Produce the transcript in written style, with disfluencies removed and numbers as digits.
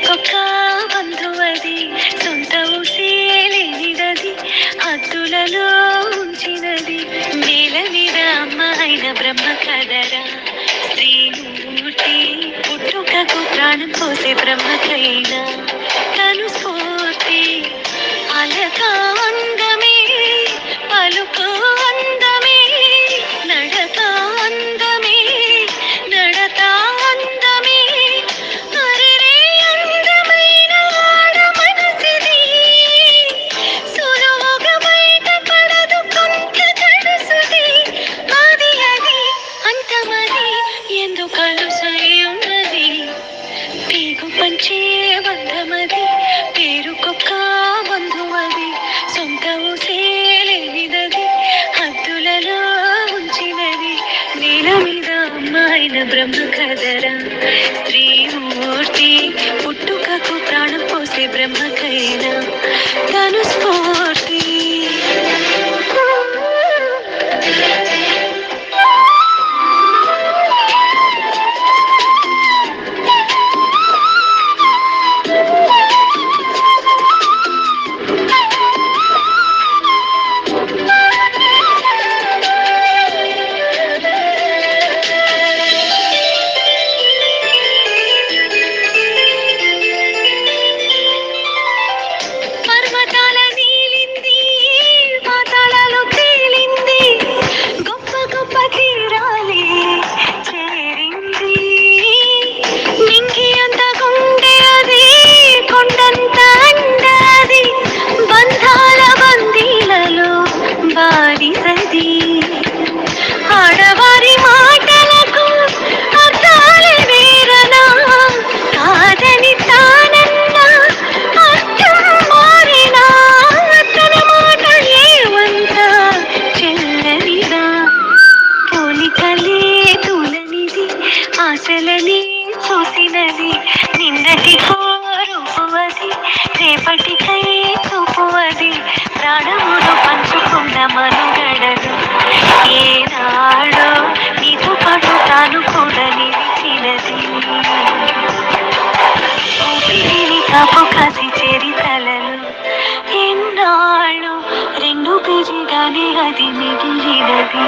పేరుకొక్క బంధువది, సొంత ఊసేలేనిదది, హద్దులలో ఉంచినది. నేల మీద అమ్మ అయిన బ్రహ్మ కదరా స్త్రీమూర్తి, పుట్టుకకు ప్రాణం పోసే బ్రహ్మకైనా తను స్ఫూర్తి. అలక అందమే, పలుకు అందమే, నడక అందమే, నడత అందమే, అరెరే అందమైన ఆడ మనసిది. సులువుగా బయట పడదు కొంత తడుసుది. అది అంతమది ఎందుకలుసై ఉన్నది. పేగు పంచే బంధమది, పేరుకొక్క బంధువది, సొంత ఊసేలేనిదది, హద్దులలో ఉంచినది. నేల మీద అమ్మాయిన బ్రహ్మ కదరా స్త్రీమూర్తి, పుట్టుకకు ప్రాణం పోసే బ్రహ్మకైనా తను స్ఫూర్తి. పర్వతాల నీలింది, పాతాళాలు తేలింది, గొప్ప గొప్ప తీరాలే చేరింది. నింగి అంత గుండె అది, కొండంత అండ అది, బంధాల బందీలలో బారిసది. ఆడవారి మాటలకు అర్థాలే వేరనా, కాదని తానన్నా అర్థం మారినా, తన మాట ఏమంత చెల్లనిదా. పోలికలే తూలనిది, ఆశలని చూసినది, నిన్నటి కోరుపువది, రేపటికై చూపువది. ప్రాణమును పంచుకున్న మనుగడలు ఏనాడో నీతో పాటు తాను కూడా నిలిచినది. ఊపిరిని కాపు కాసి చరితలలో ఎన్నాళ్ళు రెండు పేజీగానే అది మిగిలినది.